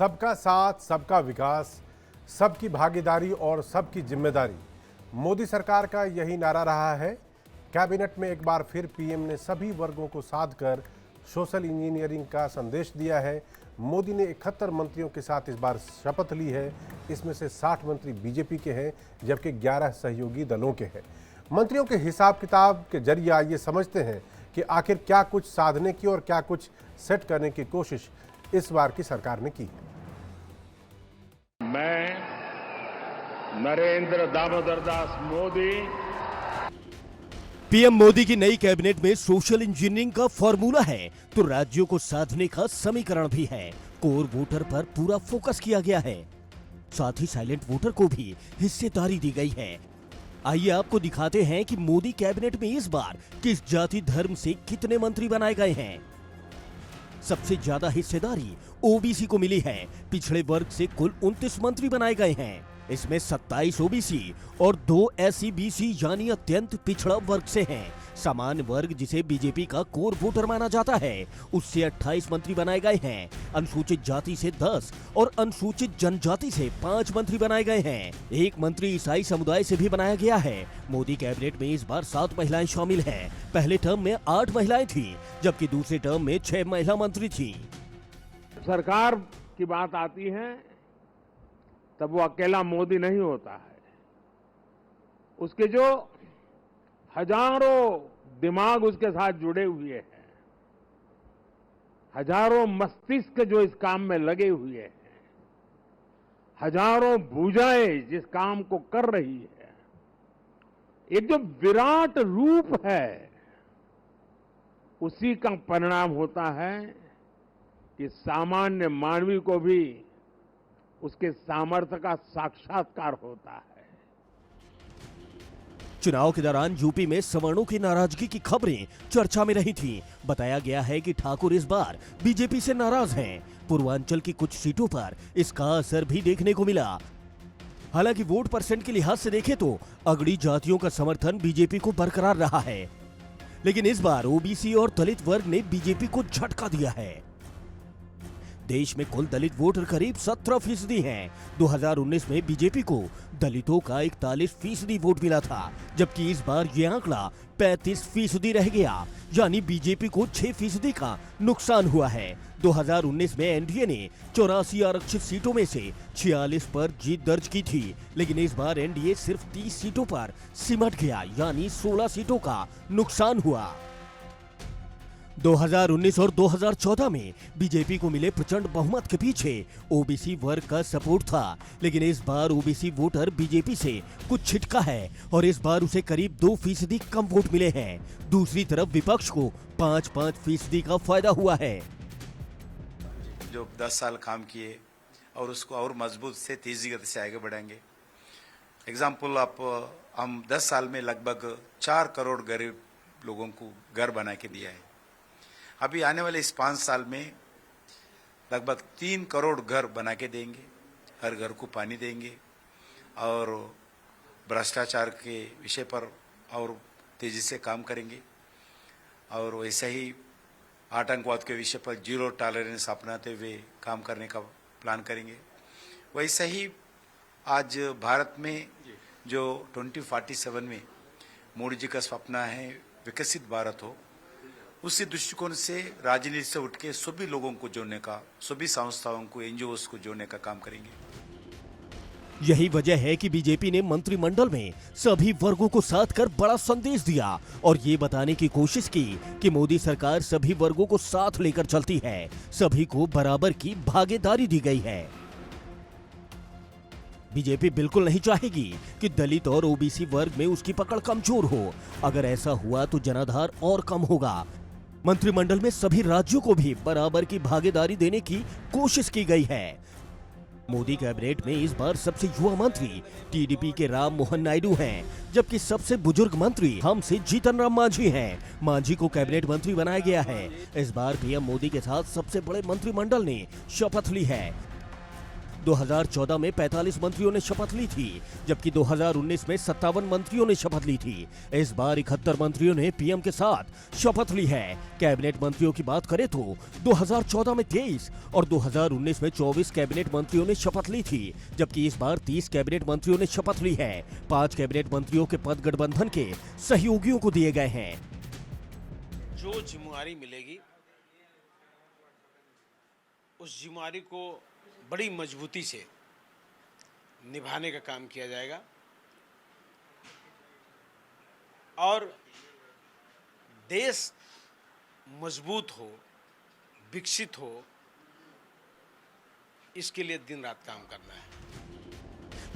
सबका साथ, सबका विकास, सबकी भागीदारी और सबकी जिम्मेदारी, मोदी सरकार का यही नारा रहा है। कैबिनेट में एक बार फिर पीएम ने सभी वर्गों को साध कर सोशल इंजीनियरिंग का संदेश दिया है। मोदी ने 71 मंत्रियों के साथ इस बार शपथ ली है। इसमें से 60 मंत्री बीजेपी के हैं, जबकि 11 सहयोगी दलों के हैं। मंत्रियों के हिसाब किताब के जरिए आइए समझते हैं कि आखिर क्या कुछ साधने की और क्या कुछ सेट करने की कोशिश इस बार की सरकार ने की है। मैं नरेंद्र दामोदर दास मोदी पीएम मोदी की नई कैबिनेट में सोशल इंजीनियरिंग का फॉर्मूला है तो राज्यों को साधने का समीकरण भी है। कोर वोटर पर पूरा फोकस किया गया है, साथ ही साइलेंट वोटर को भी हिस्सेदारी दी गई है। आइए आपको दिखाते हैं कि मोदी कैबिनेट में इस बार किस जाति धर्म से कितने मंत्री बनाए गए हैं। सबसे ज्यादा हिस्सेदारी ओबीसी को मिली है। पिछड़े वर्ग से कुल 29 मंत्री बनाए गए हैं। इसमें 27 ओबीसी और 2 एससी बीसी यानी अत्यंत पिछड़ा वर्ग से हैं। सामान्य वर्ग जिसे बीजेपी का कोर वोटर माना जाता है, उससे 28 मंत्री बनाए गए हैं। अनुसूचित जाति से 10 और अनुसूचित जनजाति से 5 मंत्री बनाए गए हैं। एक मंत्री ईसाई समुदाय से भी बनाया गया है। मोदी कैबिनेट में इस बार 7 महिलाएं शामिल हैं। पहले टर्म में 8 महिलाएं थी, जबकि दूसरे टर्म में 6 महिला मंत्री थी। सरकार की बात आती है तब वो अकेला मोदी नहीं होता है। उसके जो हजारों दिमाग उसके साथ जुड़े हुए हैं, हजारों मस्तिष्क जो इस काम में लगे हुए हैं, हजारों भुजाएं जिस काम को कर रही है, एक जो विराट रूप है, उसी का परिणाम होता है कि सामान्य मानवी को भी उसके सामर्थ्य का साक्षात्कार होता है। चुनाव के दौरान यूपी में सवर्णों की नाराजगी की खबरें चर्चा में रही थी। बताया गया है कि ठाकुर इस बार बीजेपी से नाराज हैं। पूर्वांचल की कुछ सीटों पर इसका असर भी देखने को मिला। हालांकि वोट परसेंट के लिहाज से देखें तो अगड़ी जातियों का समर्थन बीजेपी को बरकरार रहा है, लेकिन इस बार ओबीसी और दलित वर्ग ने बीजेपी को झटका दिया है। देश में कुल दलित वोटर करीब 17% हैं। 2019 में बीजेपी को दलितों का 41% वोट मिला था, जबकि इस बार यह आंकड़ा 35% रह गया, यानी बीजेपी को 6% का नुकसान हुआ है। 2019 में एनडीए ने 84 आरक्षित सीटों में से 46 पर जीत दर्ज की थी, लेकिन इस बार एनडीए सिर्फ 30 सीटों पर सिमट गया, यानी 16 सीटों का नुकसान हुआ। 2019 और 2014 में बीजेपी को मिले प्रचंड बहुमत के पीछे ओबीसी वर्ग का सपोर्ट था, लेकिन इस बार ओबीसी वोटर बीजेपी से कुछ छिटका है और इस बार उसे करीब 2% कम वोट मिले हैं। दूसरी तरफ विपक्ष को 5% का फायदा हुआ है। जो 10 साल काम किए और उसको और मजबूत से तेजी गति से आगे बढ़ाएंगे। एग्जाम्पल हम 10 साल में लगभग 4 करोड़ गरीब लोगों को घर बना के दिया है। अभी आने वाले इस 5 साल में लगभग 3 करोड़ घर बना के देंगे। हर घर को पानी देंगे और भ्रष्टाचार के विषय पर और तेजी से काम करेंगे और वैसे ही आतंकवाद के विषय पर 0 टॉलरेंस अपनाते हुए काम करने का प्लान करेंगे। वैसे ही आज भारत में जो 2047 में मोदी जी का सपना है विकसित भारत हो, उसी दृष्टिकोण से राजनीति से उठ के सभी लोगों को जोड़ने का, सभी संस्थाओं को, एनजीओस को जोड़ने का काम करेंगे। यही वजह है कि बीजेपी ने मंत्रिमंडल में सभी वर्गों को साथ कर बड़ा संदेश दिया और ये बताने की कोशिश की कि मोदी सरकार सभी वर्गों को साथ लेकर चलती है, सभी को बराबर की भागीदारी दी गई है। बीजेपी बिल्कुल नहीं चाहेगी कि दलित और ओबीसी वर्ग में उसकी पकड़ कमजोर हो। अगर ऐसा हुआ तो जनाधार और कम होगा। मंत्रिमंडल में सभी राज्यों को भी बराबर की भागीदारी देने की कोशिश की गई है। मोदी कैबिनेट में इस बार सबसे युवा मंत्री टीडीपी के राम मोहन नायडू हैं, जबकि सबसे बुजुर्ग मंत्री हमसे जीतन राम मांझी हैं। मांझी को कैबिनेट मंत्री बनाया गया है। इस बार पीएम मोदी के साथ सबसे बड़े मंत्रिमंडल ने शपथ ली है। 2014 में 45 मंत्रियों ने शपथ ली थी, जबकि 2019 में 57 मंत्रियों ने शपथ ली थी। इस बार 71 मंत्रियों ने पीएम के साथ शपथ ली है। कैबिनेट मंत्रियों की बात करें तो 2014 में 23 और 2019 में 24 कैबिनेट मंत्रियों ने शपथ ली थी, जबकि इस बार 30 कैबिनेट मंत्रियों ने शपथ ली है। 5 कैबिनेट मंत्रियों के पद गठबंधन के सहयोगियों को दिए गए हैं। जो जिम्मेवारी मिलेगी उस जिम्मेवारी को बड़ी मजबूती से निभाने का काम किया जाएगा और देश मजबूत हो, विकसित हो, इसके लिए दिन रात काम करना है।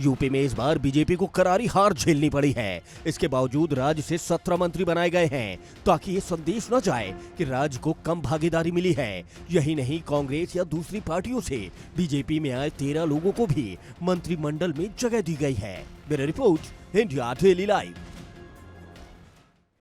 यूपी में इस बार बीजेपी को करारी हार झेलनी पड़ी है। इसके बावजूद राज्य से 17 मंत्री बनाए गए हैं, ताकि ये संदेश न जाए कि राज्य को कम भागीदारी मिली है। यही नहीं, कांग्रेस या दूसरी पार्टियों से बीजेपी में आए 13 लोगों को भी मंत्रिमंडल में जगह दी गई है। Bureau report, India daily live.